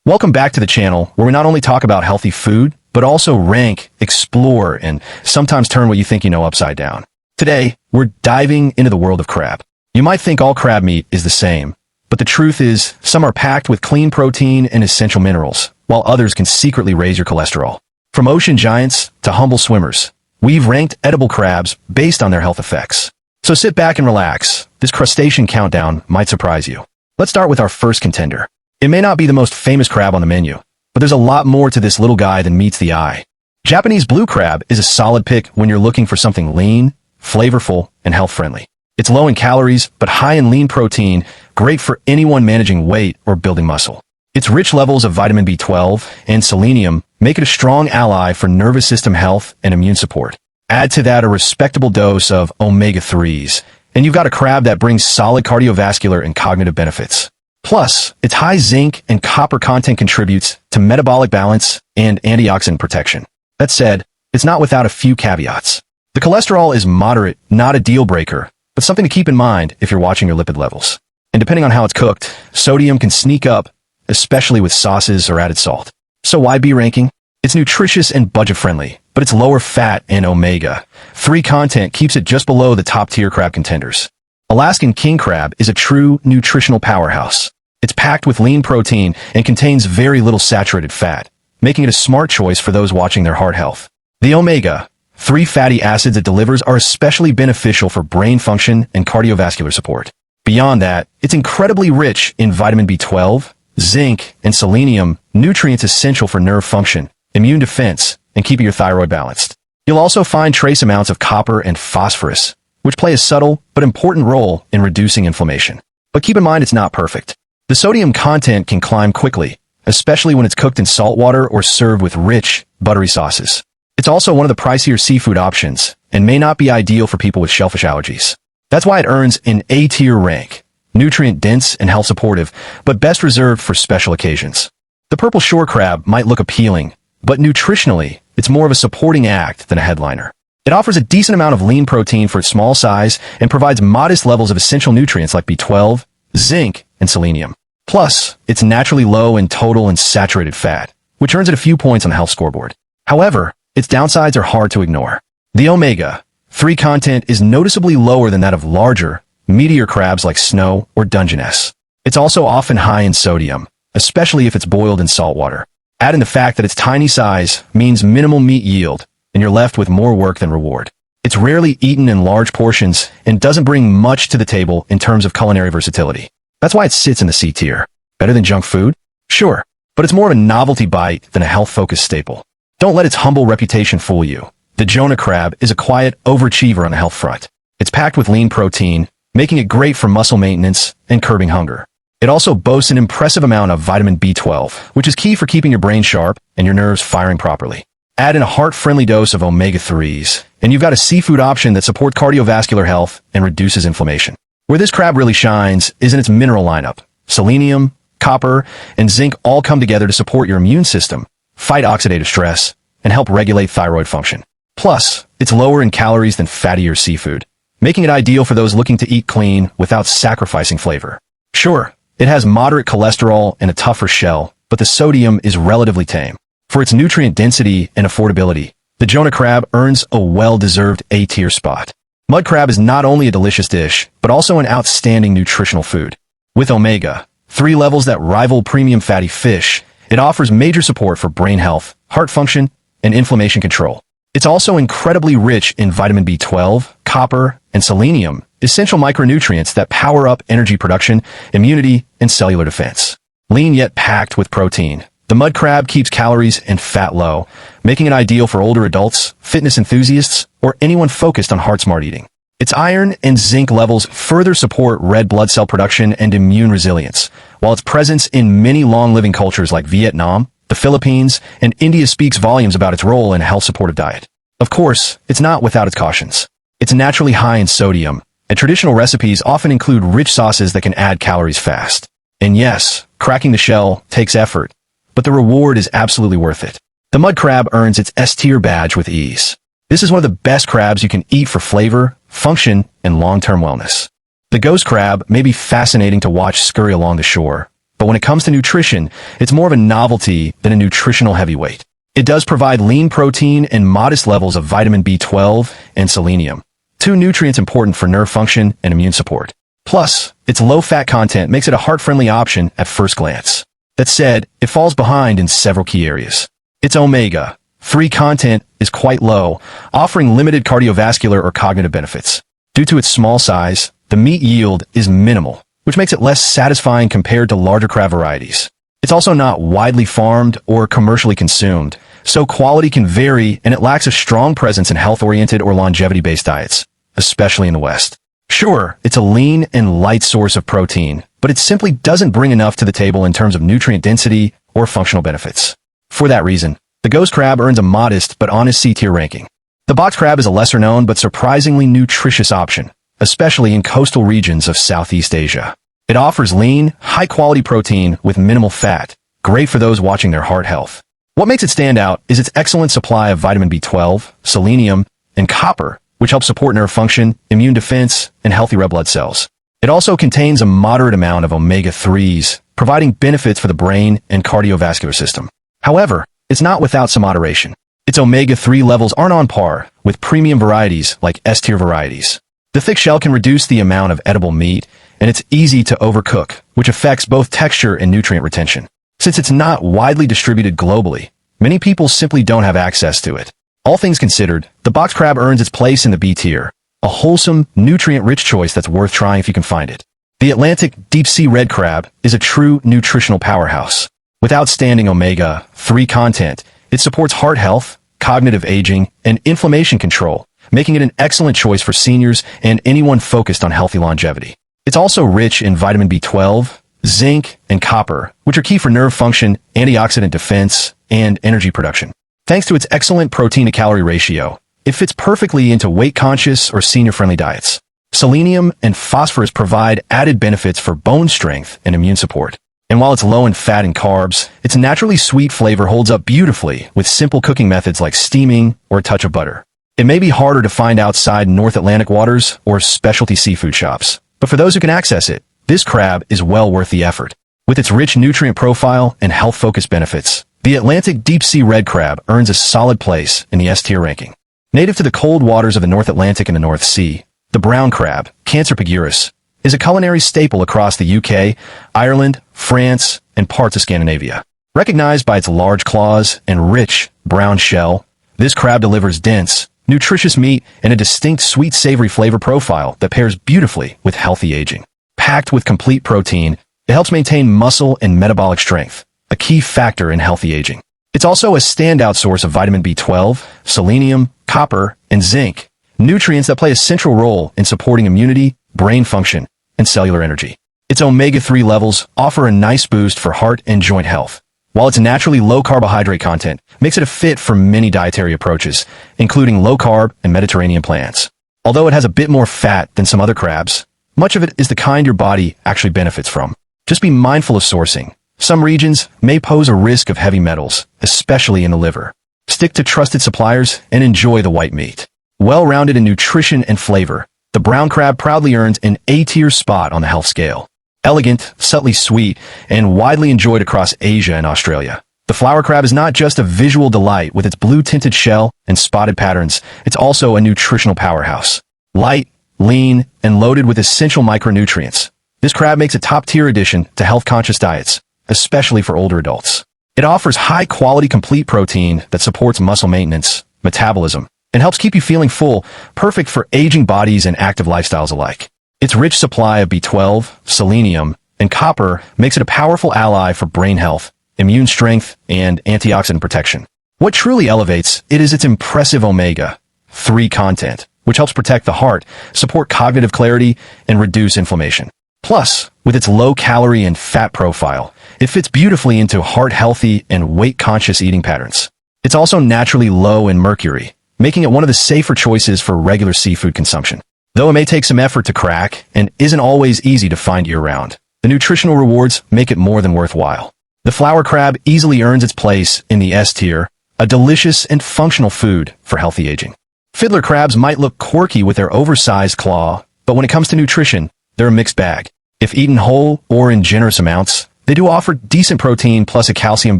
Welcome back to the channel where we not only talk about healthy food, but also rank, explore, and sometimes turn what you think you know upside down. Today, we're diving into the world of crab. You might think all crab meat is the same, but the truth is some are packed with clean protein and essential minerals, while others can secretly raise your cholesterol. From ocean giants to humble swimmers, we've ranked edible crabs based on their health effects. So sit back and relax. This crustacean countdown might surprise you. Let's start with our first contender. It may not be the most famous crab on the menu, but there's a lot more to this little guy than meets the eye. Japanese blue crab is a solid pick when you're looking for something lean, flavorful, and health-friendly. It's low in calories, but high in lean protein, great for anyone managing weight or building muscle. Its rich levels of vitamin B12 and selenium make it a strong ally for nervous system health and immune support. Add to that a respectable dose of omega-3s, and you've got a crab that brings solid cardiovascular and cognitive benefits. Plus, its high zinc and copper content contributes to metabolic balance and antioxidant protection. That said, it's not without a few caveats. The cholesterol is moderate, not a deal breaker, but something to keep in mind if you're watching your lipid levels. And depending on how it's cooked, sodium can sneak up, especially with sauces or added salt. So why B ranking? It's nutritious and budget-friendly, but its lower fat and omega-3 content keeps it just below the top-tier crab contenders. Alaskan king crab is a true nutritional powerhouse. It's packed with lean protein and contains very little saturated fat, making it a smart choice for those watching their heart health. The omega-3 fatty acids it delivers are especially beneficial for brain function and cardiovascular support. Beyond that, it's incredibly rich in vitamin B12, zinc, and selenium, nutrients essential for nerve function, immune defense, and keeping your thyroid balanced. You'll also find trace amounts of copper and phosphorus, which play a subtle but important role in reducing inflammation. But keep in mind it's not perfect. The sodium content can climb quickly, especially when it's cooked in salt water or served with rich, buttery sauces. It's also one of the pricier seafood options and may not be ideal for people with shellfish allergies. That's why it earns an A-tier rank, nutrient-dense and health-supportive, but best reserved for special occasions. The purple shore crab might look appealing, but nutritionally, it's more of a supporting act than a headliner. It offers a decent amount of lean protein for its small size and provides modest levels of essential nutrients like B12, zinc, and selenium. Plus, it's naturally low in total and saturated fat, which earns it a few points on the health scoreboard. However, its downsides are hard to ignore. The omega-3 content is noticeably lower than that of larger, meatier crabs like snow or Dungeness. It's also often high in sodium, especially if it's boiled in salt water. Add in the fact that its tiny size means minimal meat yield, and you're left with more work than reward. It's rarely eaten in large portions and doesn't bring much to the table in terms of culinary versatility. That's why it sits in the C tier. Better than junk food? Sure, but it's more of a novelty bite than a health-focused staple. Don't let its humble reputation fool you. The Jonah Crab is a quiet overachiever on the health front. It's packed with lean protein, making it great for muscle maintenance and curbing hunger. It also boasts an impressive amount of vitamin B12, which is key for keeping your brain sharp and your nerves firing properly. Add in a heart-friendly dose of omega-3s, and you've got a seafood option that supports cardiovascular health and reduces inflammation. Where this crab really shines is in its mineral lineup. Selenium, copper, and zinc all come together to support your immune system, fight oxidative stress, and help regulate thyroid function. Plus, it's lower in calories than fattier seafood, making it ideal for those looking to eat clean without sacrificing flavor. Sure, it has moderate cholesterol and a tougher shell, but the sodium is relatively tame. For its nutrient density and affordability, the Jonah Crab earns a well-deserved A-tier spot. Mud crab is not only a delicious dish, but also an outstanding nutritional food. With omega-3 levels that rival premium fatty fish, it offers major support for brain health, heart function, and inflammation control. It's also incredibly rich in vitamin B12, copper, and selenium, essential micronutrients that power up energy production, immunity, and cellular defense. Lean yet packed with protein, the mud crab keeps calories and fat low, making it ideal for older adults, fitness enthusiasts, or anyone focused on heart-smart eating. Its iron and zinc levels further support red blood cell production and immune resilience, while its presence in many long-living cultures like Vietnam, the Philippines, and India speaks volumes about its role in a health-supportive diet. Of course, it's not without its cautions. It's naturally high in sodium, and traditional recipes often include rich sauces that can add calories fast. And yes, cracking the shell takes effort, but the reward is absolutely worth it. The mud crab earns its S-tier badge with ease. This is one of the best crabs you can eat for flavor, function, and long-term wellness. The ghost crab may be fascinating to watch scurry along the shore, but when it comes to nutrition, it's more of a novelty than a nutritional heavyweight. It does provide lean protein and modest levels of vitamin B12 and selenium, two nutrients important for nerve function and immune support. Plus, its low-fat content makes it a heart-friendly option at first glance. That said, it falls behind in several key areas. Its omega-3 content is quite low, offering limited cardiovascular or cognitive benefits. Due to its small size, the meat yield is minimal, which makes it less satisfying compared to larger crab varieties. It's also not widely farmed or commercially consumed, so quality can vary and it lacks a strong presence in health-oriented or longevity-based diets, especially in the West. Sure, it's a lean and light source of protein, but it simply doesn't bring enough to the table in terms of nutrient density or functional benefits. For that reason, the ghost crab earns a modest but honest C-tier ranking. The box crab is a lesser-known but surprisingly nutritious option, especially in coastal regions of Southeast Asia. It offers lean, high-quality protein with minimal fat, great for those watching their heart health. What makes it stand out is its excellent supply of vitamin B12, selenium, and copper, which helps support nerve function, immune defense, and healthy red blood cells. It also contains a moderate amount of omega-3s, providing benefits for the brain and cardiovascular system. However, it's not without some moderation. Its omega-3 levels aren't on par with premium varieties like S-tier varieties. The thick shell can reduce the amount of edible meat, and it's easy to overcook, which affects both texture and nutrient retention. Since it's not widely distributed globally, many people simply don't have access to it. All things considered, the box crab earns its place in the B tier, a wholesome, nutrient-rich choice that's worth trying if you can find it. The Atlantic deep-sea red crab is a true nutritional powerhouse. With outstanding omega-3 content, it supports heart health, cognitive aging, and inflammation control, making it an excellent choice for seniors and anyone focused on healthy longevity. It's also rich in vitamin B12, zinc, and copper, which are key for nerve function, antioxidant defense, and energy production. Thanks to its excellent protein-to-calorie ratio, it fits perfectly into weight-conscious or senior-friendly diets. Selenium and phosphorus provide added benefits for bone strength and immune support. And while it's low in fat and carbs, its naturally sweet flavor holds up beautifully with simple cooking methods like steaming or a touch of butter. It may be harder to find outside North Atlantic waters or specialty seafood shops, but for those who can access it, this crab is well worth the effort. With its rich nutrient profile and health-focused benefits, the Atlantic deep-sea red crab earns a solid place in the S-tier ranking. Native to the cold waters of the North Atlantic and the North Sea, the brown crab, Cancer pygurus, is a culinary staple across the UK, Ireland, France, and parts of Scandinavia. Recognized by its large claws and rich, brown shell, this crab delivers dense, nutritious meat and a distinct sweet-savory flavor profile that pairs beautifully with healthy aging. Packed with complete protein, it helps maintain muscle and metabolic strength, a key factor in healthy aging. It's also a standout source of vitamin B12, selenium, copper, and zinc, nutrients that play a central role in supporting immunity, brain function, and cellular energy. Its omega-3 levels offer a nice boost for heart and joint health, while its naturally low carbohydrate content makes it a fit for many dietary approaches, including low-carb and Mediterranean plans. Although it has a bit more fat than some other crabs, much of it is the kind your body actually benefits from. Just be mindful of sourcing. Some regions may pose a risk of heavy metals, especially in the liver. Stick to trusted suppliers and enjoy the white meat. Well-rounded in nutrition and flavor, the brown crab proudly earns an A-tier spot on the health scale. Elegant, subtly sweet, and widely enjoyed across Asia and Australia. The flower crab is not just a visual delight with its blue-tinted shell and spotted patterns, it's also a nutritional powerhouse. Light, lean, and loaded with essential micronutrients, this crab makes a top-tier addition to health-conscious diets, especially for older adults. It offers high-quality complete protein that supports muscle maintenance, metabolism, and helps keep you feeling full, perfect for aging bodies and active lifestyles alike. Its rich supply of B12, selenium, and copper makes it a powerful ally for brain health, immune strength, and antioxidant protection. What truly elevates it is its impressive omega-3 content, which helps protect the heart, support cognitive clarity, and reduce inflammation. Plus, with its low-calorie and fat profile, it fits beautifully into heart-healthy and weight-conscious eating patterns. It's also naturally low in mercury, making it one of the safer choices for regular seafood consumption. Though it may take some effort to crack and isn't always easy to find year-round, the nutritional rewards make it more than worthwhile. The flower crab easily earns its place in the S tier, a delicious and functional food for healthy aging. Fiddler crabs might look quirky with their oversized claw, but when it comes to nutrition, they're a mixed bag. If eaten whole or in generous amounts, they do offer decent protein plus a calcium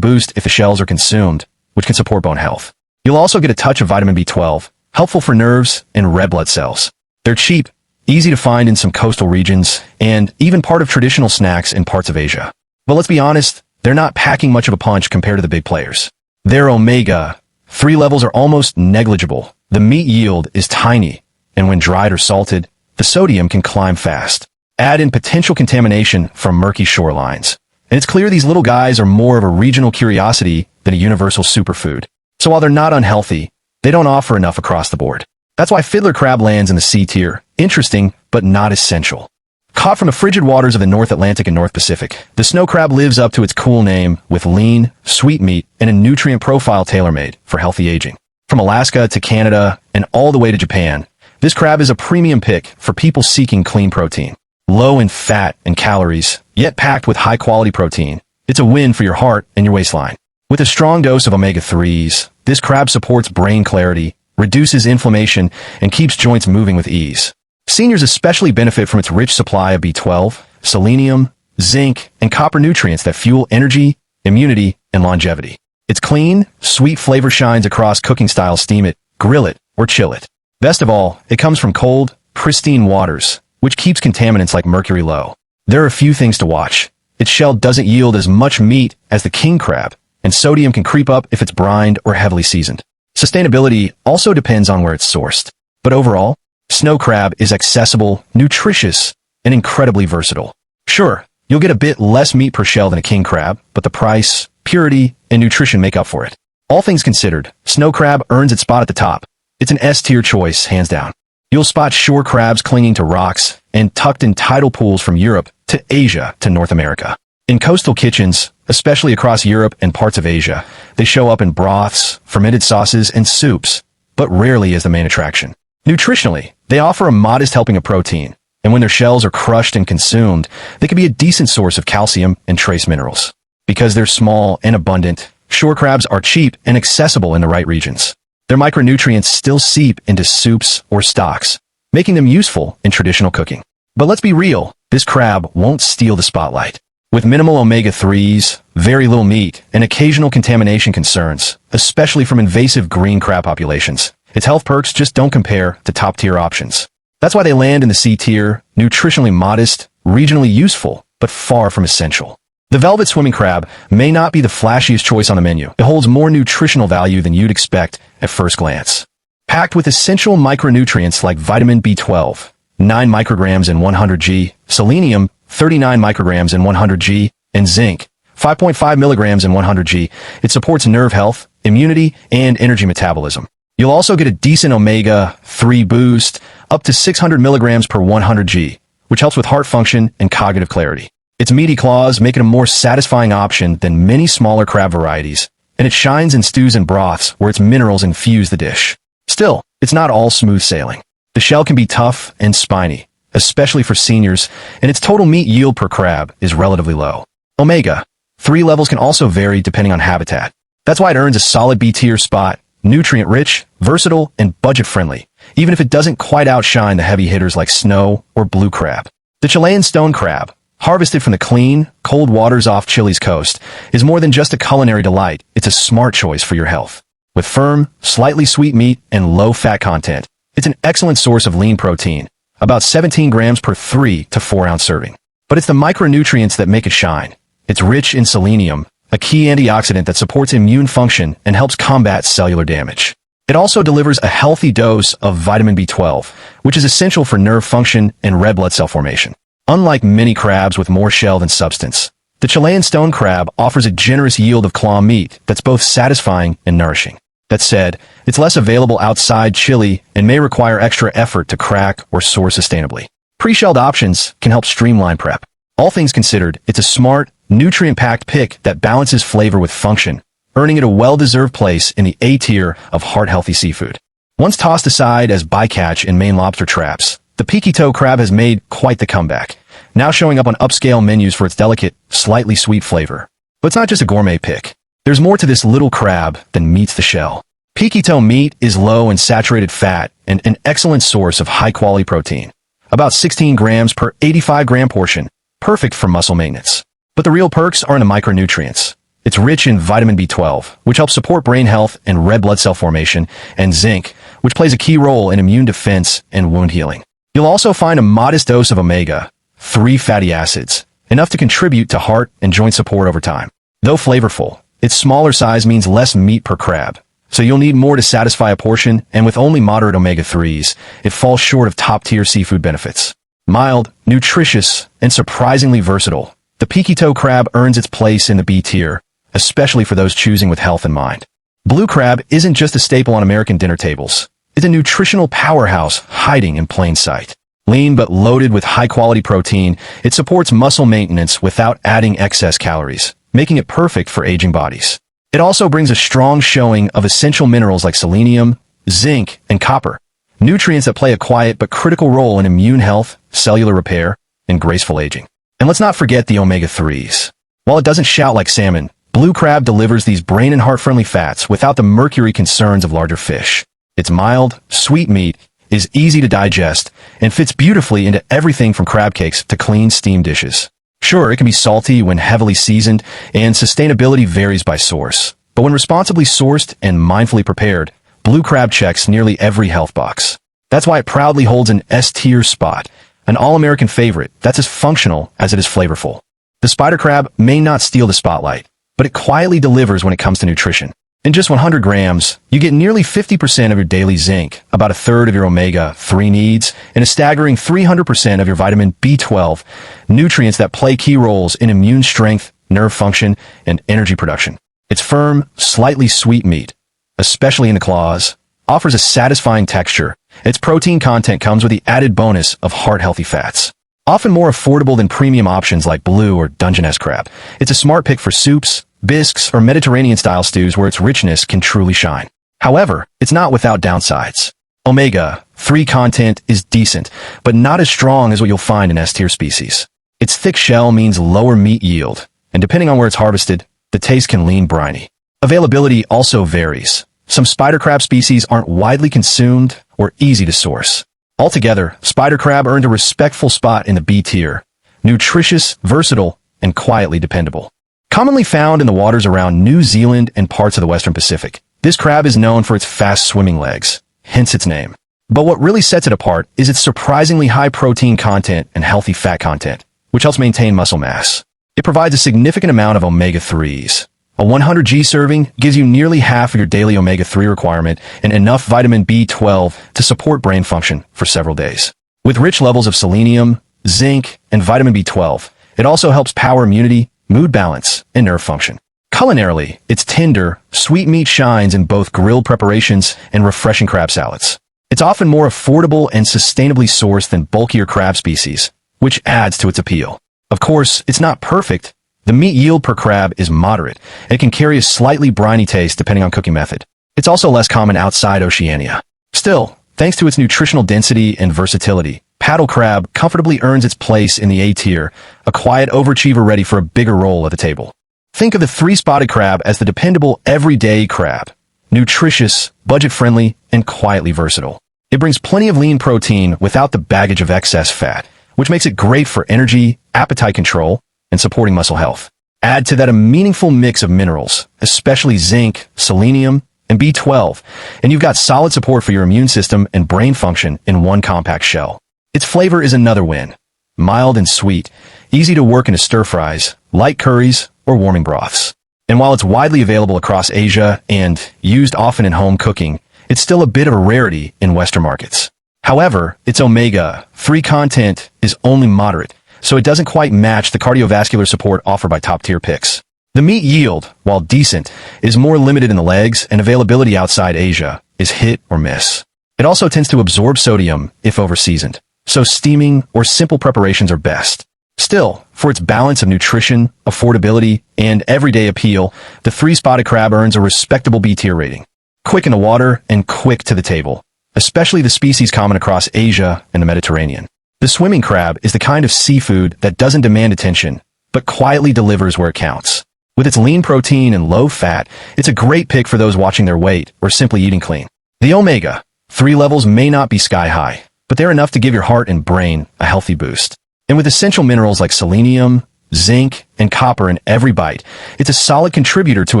boost if the shells are consumed, which can support bone health. You'll also get a touch of vitamin B12, helpful for nerves and red blood cells. They're cheap, easy to find in some coastal regions, and even part of traditional snacks in parts of Asia. But let's be honest, they're not packing much of a punch compared to the big players. Their omega-3 levels are almost negligible. The meat yield is tiny, and when dried or salted, the sodium can climb fast. Add in potential contamination from murky shorelines, and it's clear these little guys are more of a regional curiosity than a universal superfood. So while they're not unhealthy, they don't offer enough across the board. That's why Fiddler Crab lands in the C tier, interesting but not essential. Caught from the frigid waters of the North Atlantic and North Pacific, the snow crab lives up to its cool name with lean, sweet meat and a nutrient profile tailor-made for healthy aging. From Alaska to Canada and all the way to Japan, this crab is a premium pick for people seeking clean protein. Low in fat and calories, yet packed with high-quality protein. It's a win for your heart and your waistline. With a strong dose of omega-3s, this crab supports brain clarity, reduces inflammation, and keeps joints moving with ease. Seniors especially benefit from its rich supply of B12, selenium, zinc, and copper nutrients that fuel energy, immunity, and longevity. Its clean, sweet flavor shines across cooking styles. Steam it, grill it, or chill it. Best of all, it comes from cold, pristine waters, which keeps contaminants like mercury low. There are a few things to watch. Its shell doesn't yield as much meat as the king crab, and sodium can creep up if it's brined or heavily seasoned. Sustainability also depends on where it's sourced. But overall, snow crab is accessible, nutritious, and incredibly versatile. Sure, you'll get a bit less meat per shell than a king crab, but the price, purity, and nutrition make up for it. All things considered, snow crab earns its spot at the top. It's an S-tier choice, hands down. You'll spot shore crabs clinging to rocks and tucked in tidal pools from Europe to Asia to North America. In coastal kitchens, especially across Europe and parts of Asia, they show up in broths, fermented sauces, and soups, but rarely as the main attraction. Nutritionally, they offer a modest helping of protein, and when their shells are crushed and consumed, they can be a decent source of calcium and trace minerals. Because they're small and abundant, shore crabs are cheap and accessible in the right regions. Their micronutrients still seep into soups or stocks, making them useful in traditional cooking. But let's be real, this crab won't steal the spotlight. With minimal omega-3s, very little meat, and occasional contamination concerns, especially from invasive green crab populations, its health perks just don't compare to top-tier options. That's why they land in the C tier, nutritionally modest, regionally useful, but far from essential. The velvet swimming crab may not be the flashiest choice on the menu. It holds more nutritional value than you'd expect at first glance. Packed with essential micronutrients like vitamin B12, 9 micrograms in 100 g, selenium, 39 micrograms in 100 g, and zinc, 5.5 milligrams in 100 g, it supports nerve health, immunity, and energy metabolism. You'll also get a decent omega-3 boost, up to 600 milligrams per 100 g, which helps with heart function and cognitive clarity. Its meaty claws make it a more satisfying option than many smaller crab varieties, and it shines in stews and broths where its minerals infuse the dish. Still, it's not all smooth sailing. The shell can be tough and spiny, especially for seniors, and its total meat yield per crab is relatively low. Omega-3 levels can also vary depending on habitat. That's why it earns a solid B-tier spot, nutrient-rich, versatile, and budget-friendly, even if it doesn't quite outshine the heavy hitters like snow or blue crab. The Chilean stone crab, harvested from the clean, cold waters off Chile's coast, is more than just a culinary delight. It's a smart choice for your health. With firm, slightly sweet meat and low fat content, it's an excellent source of lean protein, about 17 grams per 3 to 4 ounce serving. But it's the micronutrients that make it shine. It's rich in selenium, a key antioxidant that supports immune function and helps combat cellular damage. It also delivers a healthy dose of vitamin B12, which is essential for nerve function and red blood cell formation. Unlike many crabs with more shell than substance, the Chilean stone crab offers a generous yield of claw meat that's both satisfying and nourishing. That said, it's less available outside Chile and may require extra effort to crack or source sustainably. Pre-shelled options can help streamline prep. All things considered, it's a smart, nutrient-packed pick that balances flavor with function, earning it a well-deserved place in the A tier of heart-healthy seafood. Once tossed aside as bycatch in Maine lobster traps, the Peekytoe Crab has made quite the comeback, now showing up on upscale menus for its delicate, slightly sweet flavor. But it's not just a gourmet pick. There's more to this little crab than meets the shell. Peekytoe meat is low in saturated fat and an excellent source of high-quality protein, about 16 grams per 85-gram portion, perfect for muscle maintenance. But the real perks are in the micronutrients. It's rich in vitamin B12, which helps support brain health and red blood cell formation, and zinc, which plays a key role in immune defense and wound healing. You'll also find a modest dose of omega-3 fatty acids, enough to contribute to heart and joint support over time. Though flavorful, its smaller size means less meat per crab, so you'll need more to satisfy a portion, and with only moderate omega-3s, it falls short of top-tier seafood benefits. Mild, nutritious, and surprisingly versatile, the Peekytoe Crab earns its place in the B tier, especially for those choosing with health in mind. Blue Crab isn't just a staple on American dinner tables. It's a nutritional powerhouse hiding in plain sight. Lean but loaded with high-quality protein, it supports muscle maintenance without adding excess calories, making it perfect for aging bodies. It also brings a strong showing of essential minerals like selenium, zinc, and copper, nutrients that play a quiet but critical role in immune health, cellular repair, and graceful aging. And let's not forget the omega-3s. While it doesn't shout like salmon, Blue Crab delivers these brain and heart-friendly fats without the mercury concerns of larger fish. Its mild, sweet meat is easy to digest and fits beautifully into everything from crab cakes to clean steamed dishes. Sure, it can be salty when heavily seasoned, and sustainability varies by source. But when responsibly sourced and mindfully prepared, Blue Crab checks nearly every health box. That's why it proudly holds an S-tier spot, an all-American favorite that's as functional as it is flavorful. The spider crab may not steal the spotlight, but it quietly delivers when it comes to nutrition. In just 100 grams, you get nearly 50% of your daily zinc, about a third of your omega-3 needs, and a staggering 300% of your vitamin B12, nutrients that play key roles in immune strength, nerve function, and energy production. Its firm, slightly sweet meat, especially in the claws, offers a satisfying texture. Its protein content comes with the added bonus of heart-healthy fats. Often more affordable than premium options like Blue or Dungeness Crab, it's a smart pick for soups, bisques, or Mediterranean-style stews where its richness can truly shine. However, it's not without downsides. Omega-3 content is decent, but not as strong as what you'll find in S-tier species. Its thick shell means lower meat yield, and depending on where it's harvested, the taste can lean briny. Availability also varies. Some spider crab species aren't widely consumed or easy to source. Altogether, spider crab earned a respectful spot in the B tier, nutritious, versatile, and quietly dependable. Commonly found in the waters around New Zealand and parts of the Western Pacific, this crab is known for its fast swimming legs, hence its name. But what really sets it apart is its surprisingly high protein content and healthy fat content, which helps maintain muscle mass. It provides a significant amount of omega-3s. A 100g serving gives you nearly half of your daily omega-3 requirement and enough vitamin B12 to support brain function for several days. With rich levels of selenium, zinc, and vitamin B12, it also helps power immunity, mood balance, and nerve function. Culinarily, its tender, sweet meat shines in both grilled preparations and refreshing crab salads. It's often more affordable and sustainably sourced than bulkier crab species, which adds to its appeal. Of course, it's not perfect. The meat yield per crab is moderate, and it can carry a slightly briny taste depending on cooking method. It's also less common outside Oceania. Still, thanks to its nutritional density and versatility, paddle crab comfortably earns its place in the A tier, a quiet overachiever ready for a bigger role at the table. Think of the three-spotted crab as the dependable everyday crab. Nutritious, budget-friendly, and quietly versatile. It brings plenty of lean protein without the baggage of excess fat, which makes it great for energy, appetite control, and supporting muscle health. Add to that a meaningful mix of minerals, especially zinc, selenium, and B12, and you've got solid support for your immune system and brain function in one compact shell. Its flavor is another win. Mild and sweet, easy to work into stir-fries, light curries, or warming broths. And while it's widely available across Asia and used often in home cooking, it's still a bit of a rarity in Western markets. However, its omega-3 content is only moderate, so it doesn't quite match the cardiovascular support offered by top-tier picks. The meat yield, while decent, is more limited in the legs, and availability outside Asia is hit or miss. It also tends to absorb sodium if over-seasoned, so steaming or simple preparations are best. Still, for its balance of nutrition, affordability, and everyday appeal, the three-spotted crab earns a respectable B-tier rating. Quick in the water and quick to the table, especially the species common across Asia and the Mediterranean. The swimming crab is the kind of seafood that doesn't demand attention, but quietly delivers where it counts. With its lean protein and low fat, it's a great pick for those watching their weight or simply eating clean. The omega-3 levels may not be sky high, but they're enough to give your heart and brain a healthy boost. And with essential minerals like selenium, zinc, and copper in every bite, it's a solid contributor to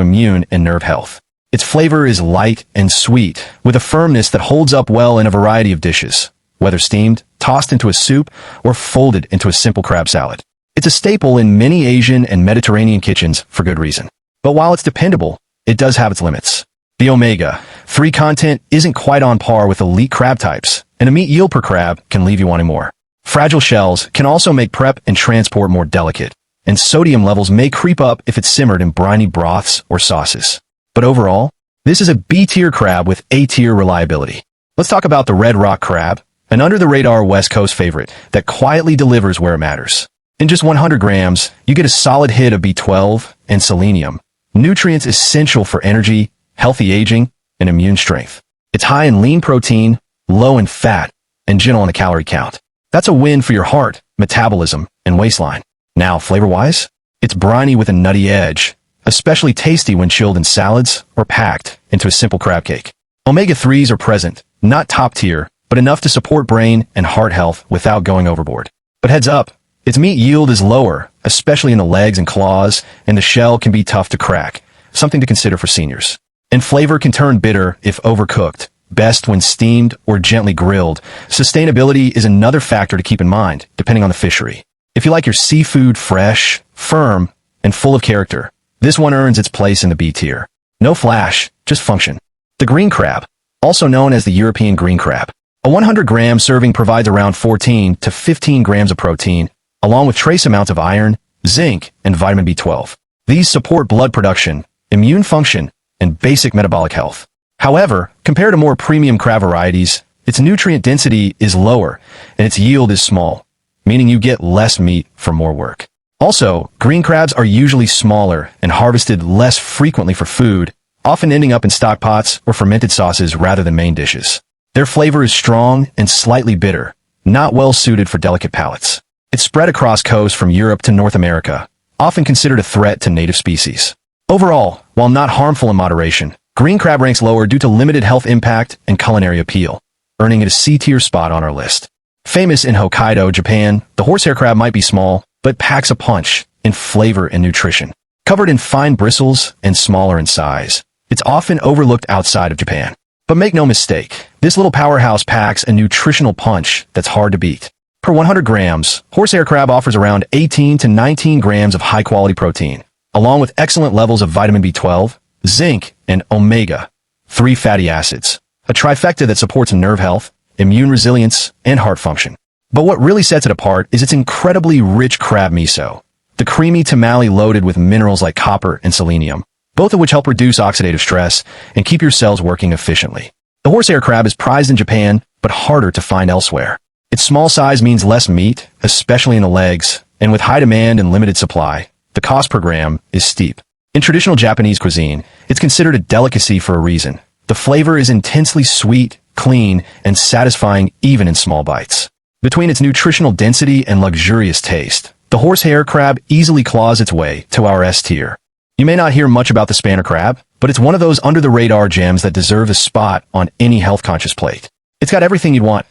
immune and nerve health. Its flavor is light and sweet, with a firmness that holds up well in a variety of dishes, whether steamed, tossed into a soup, or folded into a simple crab salad. It's a staple in many Asian and Mediterranean kitchens for good reason. But while it's dependable, it does have its limits. The omega-3 content isn't quite on par with elite crab types, and a meat yield per crab can leave you wanting more. Fragile shells can also make prep and transport more delicate, and sodium levels may creep up if it's simmered in briny broths or sauces. But overall, this is a B-tier crab with A-tier reliability. Let's talk about the red rock crab, an under-the-radar West Coast favorite that quietly delivers where it matters. In just 100 grams, you get a solid hit of B12 and selenium, nutrients essential for energy, healthy aging, and immune strength. It's high in lean protein, low in fat, and gentle on the calorie count. That's a win for your heart, metabolism, and waistline. Now, flavor-wise, it's briny with a nutty edge, especially tasty when chilled in salads or packed into a simple crab cake. Omega-3s are present, not top tier, but enough to support brain and heart health without going overboard. But heads up, its meat yield is lower, especially in the legs and claws, and the shell can be tough to crack, something to consider for seniors. And flavor can turn bitter if overcooked, best when steamed or gently grilled. Sustainability is another factor to keep in mind, depending on the fishery. If you like your seafood fresh, firm, and full of character, this one earns its place in the B tier. No flash, just function. The green crab, also known as the European green crab. A 100-gram serving provides around 14 to 15 grams of protein, along with trace amounts of iron, zinc, and vitamin B12. These support blood production, immune function, and basic metabolic health. However, compared to more premium crab varieties, its nutrient density is lower, and its yield is small, meaning you get less meat for more work. Also, green crabs are usually smaller and harvested less frequently for food, often ending up in stock pots or fermented sauces rather than main dishes. Their flavor is strong and slightly bitter, not well suited for delicate palates. It's spread across coasts from Europe to North America, often considered a threat to native species. Overall, while not harmful in moderation, green crab ranks lower due to limited health impact and culinary appeal, earning it a C-tier spot on our list. Famous in Hokkaido, Japan, the horsehair crab might be small, but packs a punch in flavor and nutrition. Covered in fine bristles and smaller in size, it's often overlooked outside of Japan. But make no mistake, this little powerhouse packs a nutritional punch that's hard to beat. Per 100 grams, horsehair crab offers around 18 to 19 grams of high-quality protein, along with excellent levels of vitamin B12, zinc, and omega-3 fatty acids, a trifecta that supports nerve health, immune resilience, and heart function. But what really sets it apart is its incredibly rich crab miso, the creamy tamale loaded with minerals like copper and selenium, both of which help reduce oxidative stress and keep your cells working efficiently. The horsehair crab is prized in Japan, but harder to find elsewhere. Its small size means less meat, especially in the legs, and with high demand and limited supply, the cost per gram is steep. In traditional Japanese cuisine, it's considered a delicacy for a reason. The flavor is intensely sweet, clean, and satisfying even in small bites. Between its nutritional density and luxurious taste, the horsehair crab easily claws its way to our S tier. You may not hear much about the spanner crab, but it's one of those under-the-radar gems that deserve a spot on any health-conscious plate. It's got everything you'd want.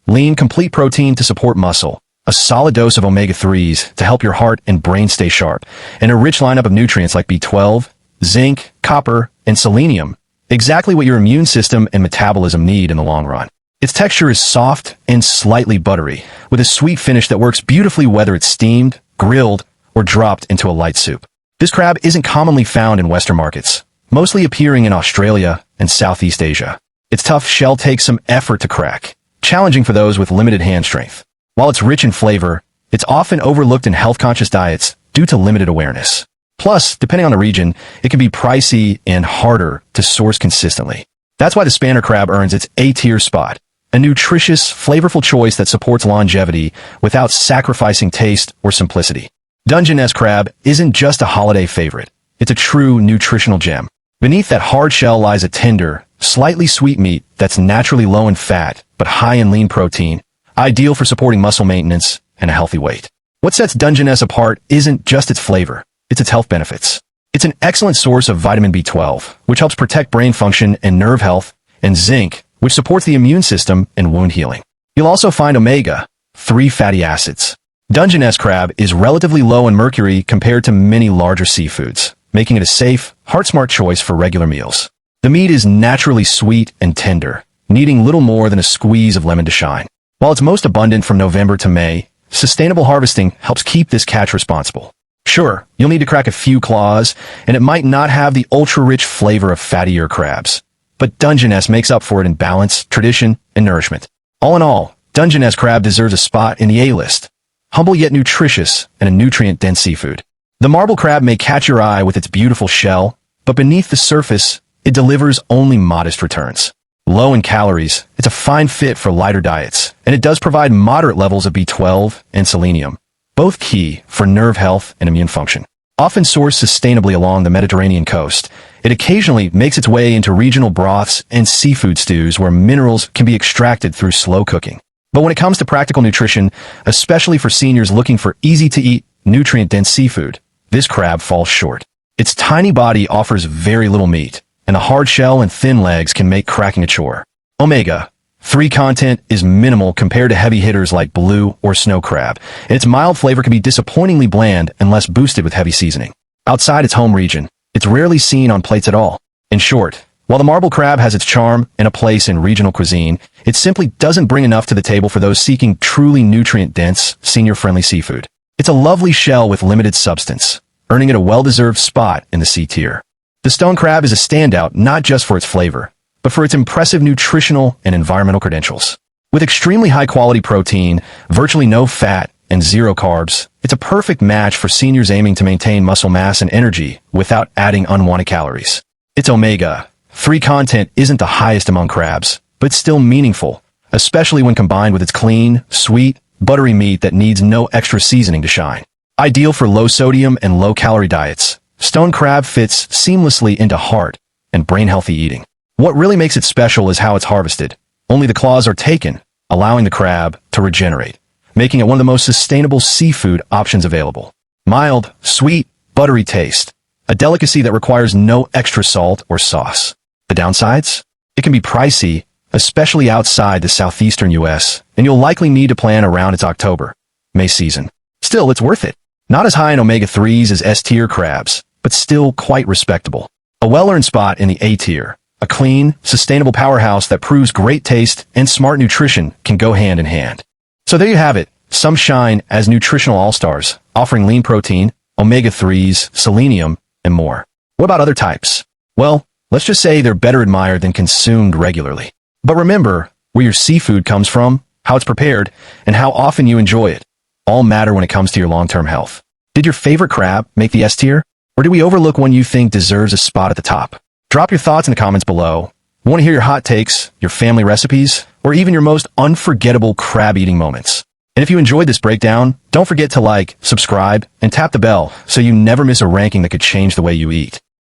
Lean, complete protein to support muscle, a solid dose of omega-3s to help your heart and brain stay sharp, and a rich lineup of nutrients like B12, zinc, copper, and selenium, exactly what your immune system and metabolism need in the long run. Its texture is soft and slightly buttery, with a sweet finish that works beautifully whether it's steamed, grilled, or dropped into a light soup. This crab isn't commonly found in Western markets, mostly appearing in Australia and Southeast Asia. Its tough shell takes some effort to crack, challenging for those with limited hand strength. While it's rich in flavor, it's often overlooked in health-conscious diets due to limited awareness. Plus, depending on the region, it can be pricey and harder to source consistently. That's why the spanner crab earns its A-tier spot, a nutritious, flavorful choice that supports longevity without sacrificing taste or simplicity. Dungeness crab isn't just a holiday favorite. It's a true nutritional gem. Beneath that hard shell lies a tender, slightly sweet meat that's naturally low in fat but high in lean protein, ideal for supporting muscle maintenance and a healthy weight. What sets Dungeness apart isn't just its flavor, it's its health benefits. It's an excellent source of vitamin B12, which helps protect brain function and nerve health, and zinc, which supports the immune system and wound healing. You'll also find omega-3 fatty acids, Dungeness crab is relatively low in mercury compared to many larger seafoods, making it a safe, heart-smart choice for regular meals. The meat is naturally sweet and tender, needing little more than a squeeze of lemon to shine. While it's most abundant from November to May, sustainable harvesting helps keep this catch responsible. Sure, you'll need to crack a few claws, and it might not have the ultra-rich flavor of fattier crabs. But Dungeness makes up for it in balance, tradition, and nourishment. All in all, Dungeness crab deserves a spot in the A-list. Humble yet nutritious, and a nutrient-dense seafood. The marble crab may catch your eye with its beautiful shell, but beneath the surface, it delivers only modest returns. Low in calories, it's a fine fit for lighter diets, and it does provide moderate levels of B12 and selenium, both key for nerve health and immune function. Often sourced sustainably along the Mediterranean coast, it occasionally makes its way into regional broths and seafood stews where minerals can be extracted through slow cooking. But when it comes to practical nutrition, especially for seniors looking for easy-to-eat, nutrient-dense seafood, this crab falls short. Its tiny body offers very little meat, and the hard shell and thin legs can make cracking a chore. Omega-3 content is minimal compared to heavy hitters like blue or snow crab, and its mild flavor can be disappointingly bland unless boosted with heavy seasoning. Outside its home region, it's rarely seen on plates at all. In short, while the marble crab has its charm and a place in regional cuisine, it simply doesn't bring enough to the table for those seeking truly nutrient-dense, senior-friendly seafood. It's a lovely shell with limited substance, earning it a well-deserved spot in the C tier. The stone crab is a standout not just for its flavor, but for its impressive nutritional and environmental credentials. With extremely high-quality protein, virtually no fat, and zero carbs, it's a perfect match for seniors aiming to maintain muscle mass and energy without adding unwanted calories. Its omega-3 content isn't the highest among crabs, but still meaningful, especially when combined with its clean, sweet, buttery meat that needs no extra seasoning to shine. Ideal for low-sodium and low-calorie diets, stone crab fits seamlessly into heart and brain-healthy eating. What really makes it special is how it's harvested. Only the claws are taken, allowing the crab to regenerate, making it one of the most sustainable seafood options available. Mild, sweet, buttery taste, a delicacy that requires no extra salt or sauce. The downsides? It can be pricey, especially outside the southeastern U.S., and you'll likely need to plan around its October-May season. Still, it's worth it. Not as high in omega-3s as S-tier crabs, but still quite respectable. A well-earned spot in the A-tier. A clean, sustainable powerhouse that proves great taste and smart nutrition can go hand in hand. So there you have it. Some shine as nutritional all-stars, offering lean protein, omega-3s, selenium, and more. What about other types? Well, let's just say they're better admired than consumed regularly. But remember, where your seafood comes from, how it's prepared, and how often you enjoy it, all matter when it comes to your long-term health. Did your favorite crab make the S-tier? Or did we overlook one you think deserves a spot at the top? Drop your thoughts in the comments below. We want to hear your hot takes, your family recipes, or even your most unforgettable crab-eating moments. And if you enjoyed this breakdown, don't forget to like, subscribe, and tap the bell so you never miss a ranking that could change the way you eat.